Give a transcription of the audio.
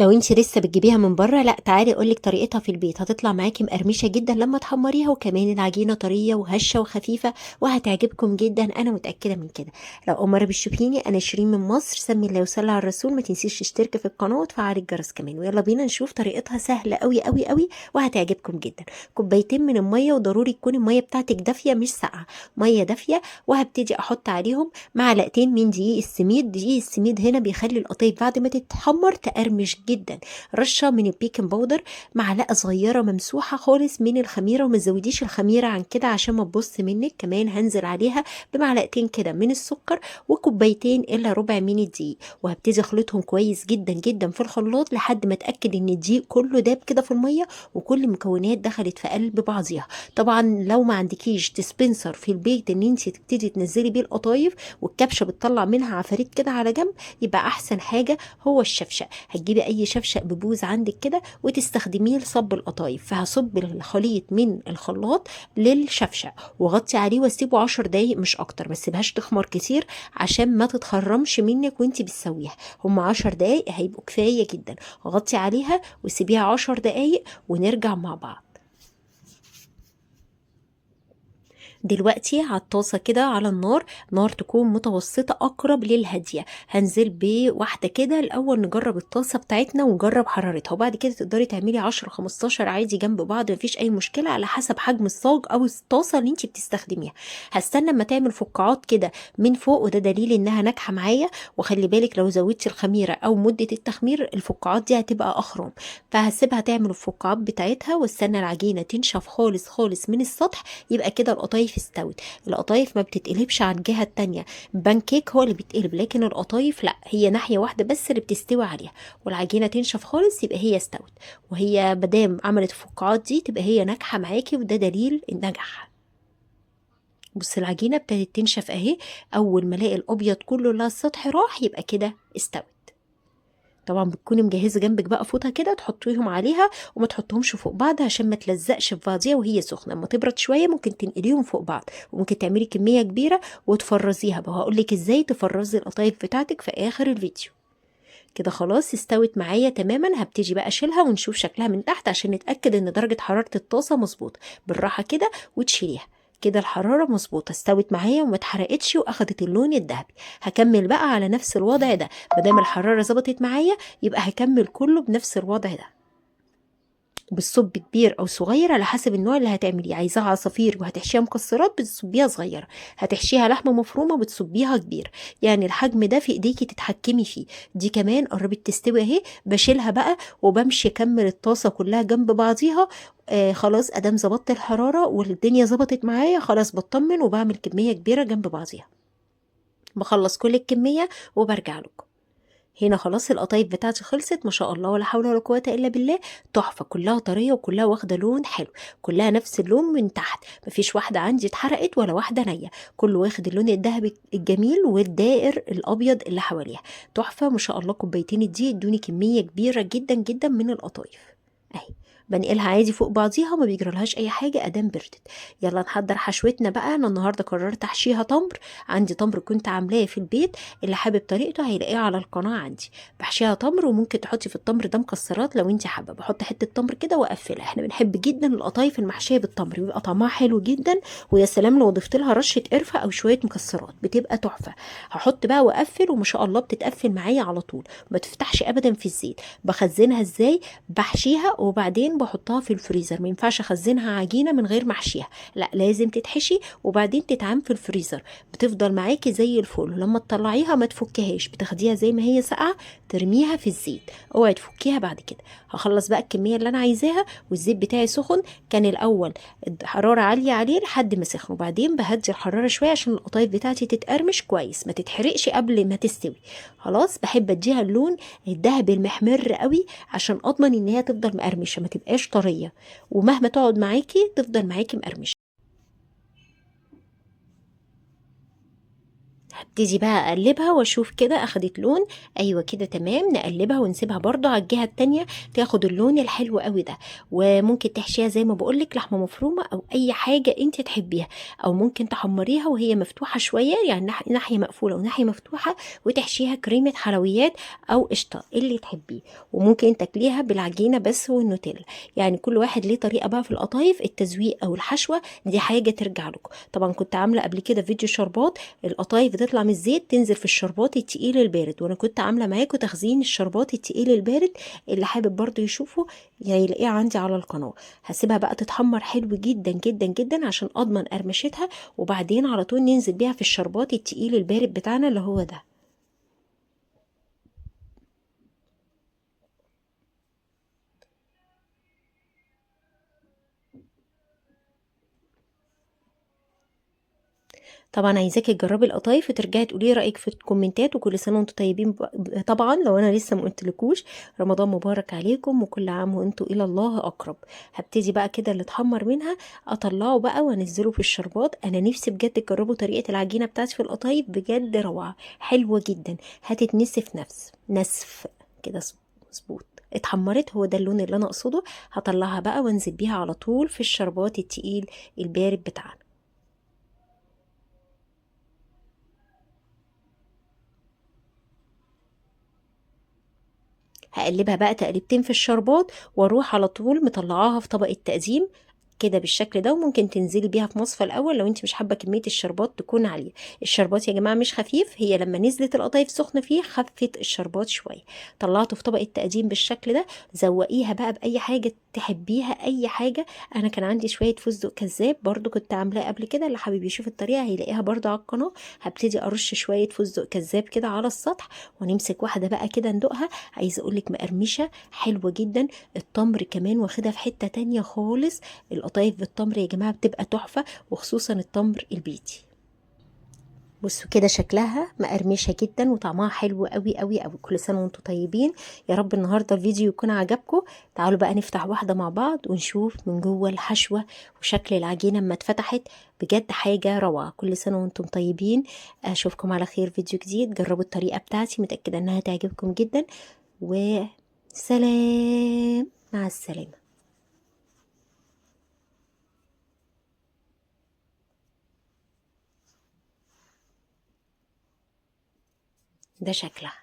لو انت لسه بتجيبيها من بره، لا تعالي اقولك طريقتها في البيت، هتطلع معاكي مقرمشه جدا لما تحمريها، وكمان العجينه طريه وهشه وخفيفه وهتعجبكم جدا، انا متاكده من كده. لو اول مره بتشوفيني، انا شيرين من مصر، سمي الله وصلي على الرسول، ما تنسيش تشتركي في القناه وتفعلي الجرس كمان، ويلا بينا نشوف طريقتها سهله قوي قوي قوي وهتعجبكم جدا. كوبايتين من الميه، وضروري تكون الميه بتاعتك دافيه مش ساقعه، ميه دافيه. وهبتدي احط عليهم معلقتين من دقيق السميد. دقيق السميد هنا بيخلي القطايف بعد ما تتحمر تقرمش جدا. رشه من البيكنج باودر، معلقه صغيره ممسوحه خالص من الخميره، وما تزوديش الخميره عن كده عشان ما تبص منك. كمان هنزل عليها بمعلقتين كده من السكر، وكوبايتين الا ربع من الدقيق، وهبتدي اخلطهم كويس جدا جدا في الخلاط لحد ما اتاكد ان الدقيق كله داب كده في الميه، وكل المكونات دخلت في قلب بعضيها. طبعا لو ما عندكيش ديسبنسر في البيت ان انت تبتدي تنزلي بيه القطايف، والكبشه بتطلع منها عفاريت كده على جنب، يبقى احسن حاجه هو الشفشق. هتجيبي اي شفشق ببوز عندك كده وتستخدميه لصب القطايف، فهصب الخليط من الخلاط للشفشق وغطي عليه واسيبه 10 دقايق مش اكتر، ما تسيبهاش تخمر كتير عشان ما تتخرمش منك وانت بتسويها. هم 10 دقايق هيبقوا كفايه جدا. غطي عليها وسيبيها 10 دقايق ونرجع مع بعض. دلوقتي على الطاسة كده على النار، نار تكون متوسطة أقرب للهادية، هنزل بواحدة كده الأول نجرب الطاسة بتاعتنا ونجرب حرارتها، وبعد كده تقدري تعملي 10 15 عادي جنب بعض، مفيش أي مشكلة على حسب حجم الصاج أو الطاسة اللي انت بتستخدميها. هستنى اما تعمل فقاعات كده من فوق، وده دليل إنها ناجحة معايا. وخلي بالك لو زودتي الخميرة أو مدة التخمير، الفقاعات دي هتبقى أخرم. فهسيبها تعمل الفقاعات بتاعتها واستنى العجينة تنشف خالص خالص من السطح، يبقى كده القطايف استوت. القطايف ما بتتقلبش على الجهة التانية، بانكيك هو اللي بيتقلب، لكن القطايف لا، هي ناحية واحدة بس اللي بتستوي عليها. والعجينة تنشف خالص يبقى هي استوت، وهي مادام عملت الفقاعات دي تبقى هي ناجحة معاكي، وده دليل النجاح. بص العجينة ابتدت تنشف اهي، اول ما الاقي الابيض كله اللي على السطح راح يبقى كده استوت. طبعا بتكوني مجهزه جنبك بقى فوطه كده تحطيهم عليها، وما تحطهمش فوق بعض عشان ما تلزقش في بعضيها وهي سخنه. اما تبرد شويه ممكن تنقليهم فوق بعض، وممكن تعملي كميه كبيره وتفرزيها بقى. هقول لك ازاي تفرزي القطايف بتاعتك في اخر الفيديو. كده خلاص استوت معايا تماما. هبتدي بقى اشيلها ونشوف شكلها من تحت عشان نتاكد ان درجه حراره الطاسه مظبوطه. بالراحه كده وتشيليها. كده الحراره مظبوطه، استوت معايا وما اتحرقتش واخدت اللون الذهبي. هكمل بقى على نفس الوضع ده، مادام الحراره ظبطت معايا يبقى هكمل كله بنفس الوضع ده. بالصب كبير او صغير على حسب النوع اللي هتعمليه. عايزاها عصافير وهتحشيها مكسرات بتصبيها صغيره، هتحشيها لحمه مفرومه بتصبيها كبير. يعني الحجم ده في ايديكي تتحكمي فيه. دي كمان قربت تستوي اهي، بشيلها بقى وبمشي اكمل الطاسه كلها جنب بعضيها. خلاص ادام ظبطت الحراره والدنيا ظبطت معايا، خلاص بطمن وبعمل كميه كبيره جنب بعضيها. بخلص كل الكميه وبرجع لكم. هنا خلاص القطايف بتاعتي خلصت، ما شاء الله ولا حول ولا قوة إلا بالله. تحفة، كلها طرية وكلها واخدة لون حلو، كلها نفس اللون من تحت، مفيش واحدة عندي اتحرقت ولا واحدة نية، كله واخد اللون الذهبي الجميل والدائر الأبيض اللي حواليها. تحفة ما شاء الله. كوبايتين دي ادوني كمية كبيرة جدا جدا من القطايف اهي. بنقلها عادي فوق بعضيها، ما بيجرالهاش اي حاجه ادام بردت. يلا نحضر حشوتنا بقى. انا النهارده قررت احشيها تمر. عندي تمر كنت عاملاه في البيت، اللي حابب طريقته هيلاقيها على القناه عندي. بحشيها تمر، وممكن تحطي في التمر ده مكسرات لو انت حابه. بحط حته تمر كده واقفلها. احنا بنحب جدا القطايف المحشيه بالتمر، بيبقى طعمها حلو جدا. ويا سلام لو ضفت لها رشه قرفه او شويه مكسرات بتبقى تحفه. هحط بقى واقفل، وما شاء الله بتتقفل معايا على طول، ما تفتحش ابدا في الزيت. بخزنها ازاي؟ بحشيها وبعدين بحطها في الفريزر. ما ينفعش اخزنها عجينه من غير ما احشيها، لا لازم تتحشي وبعدين تتعمل في الفريزر. بتفضل معاكي زي الفل، ولما تطلعيها ما تفكهاش، بتاخديها زي ما هي ساقعه ترميها في الزيت. اوعي تفكيها بعد كده. هخلص بقى الكميه اللي انا عايزاها والزيت بتاعي سخن. كان الاول الحراره عاليه عليه لحد ما سخن، وبعدين بهدي الحراره شويه عشان القطايف بتاعتي تتقرمش كويس، ما تتحرقش قبل ما تستوي. خلاص بحب اديها اللون الذهبي المحمر قوي عشان اضمن ان هي تفضل مقرمشه، ما تبقاش طريه، ومهما تقعد معاكي تفضل معاكي مقرمشه. هبتدي بقى اقلبها واشوف كده اخدت لون. ايوه كده تمام، نقلبها ونسيبها برضو على الجهه التانية تاخد اللون الحلو قوي ده. وممكن تحشيها زي ما بقولك لحمه مفرومه او اي حاجه انت تحبيها، او ممكن تحمريها وهي مفتوحه شويه، يعني ناحيه مقفوله وناحيه مفتوحه، وتحشيها كريمه حلويات او قشطه اللي تحبيه. وممكن تاكليها بالعجينه بس والنوتيلا. يعني كل واحد ليه طريقه بقى في القطايف، التزويق او الحشوه دي حاجه ترجع لكم. طبعا كنت عامله قبل كده فيديو شربات، القطايف بتطلع من الزيت تنزل في الشربات التقيل البارد، وانا كنت عامله معاكم تخزين الشربات التقيل البارد. اللي حابب برضو يشوفه يعني يلاقيه عندي على القناه. هسيبها بقى تتحمر حلو جدا جدا جدا عشان اضمن قرمشتها، وبعدين على طول ننزل بيها في الشربات التقيل البارد بتاعنا اللي هو ده. طبعا عايزاكي تجربي القطايف وترجعي تقولي لي رايك في الكومنتات. وكل سنه وانتم طيبين طبعا لو انا لسه ما قلتلكوش رمضان مبارك عليكم، وكل عام وانتم الى الله اقرب. هبتدي بقى كده اللي اتحمر منها اطلعه بقى وانزله في الشربات. انا نفسي بجد تجربوا طريقه العجينه بتاعتي في القطايف، بجد روعه حلوه جدا. هتتنسف نسف كده مظبوط. اتحمرت، هو ده اللون اللي انا اقصده. هطلعها بقى وانزل بيها على طول في الشربات التقيل البارد بتاعنا. هقلبها بقى تقلبتين في الشربات، واروح على طول مطلعاها في طبق التقديم كده بالشكل ده. وممكن تنزلي بيها في مصفى الاول لو انت مش حابه كميه الشربات تكون عاليه. الشربات يا جماعه مش خفيف، هي لما نزلت القطايف سخنه فيه خفت الشربات شويه. طلعته في طبق التقديم بالشكل ده. زوقيها بقى باي حاجه تحبيها، اي حاجه. انا كان عندي شويه فستق كذاب برضو كنت عاملاه قبل كده، اللي حابب يشوف الطريقه هيلاقيها برضو على القناه. هبتدي ارش شويه فستق كذاب كده على السطح، ونمسك واحده بقى كده ندوقها. عايزه اقولك مقرمشه حلوه جدا. التمر كمان واخدها في حته تانية خالص. القطايف بالتمر يا جماعه بتبقى تحفه، وخصوصا التمر البيتي. بصوا كده شكلها مقرمشه جدا وطعمها حلو قوي قوي قوي. كل سنه وانتم طيبين. يا رب النهارده الفيديو يكون عجبكم. تعالوا بقى نفتح واحده مع بعض ونشوف من جوه الحشوه وشكل العجينه اما اتفتحت. بجد حاجه روعه. كل سنه وانتم طيبين. اشوفكم على خير فيديو جديد. جربوا الطريقه بتاعتي، متاكده انها تعجبكم جدا. وسلام، مع السلامه. ده شكلها.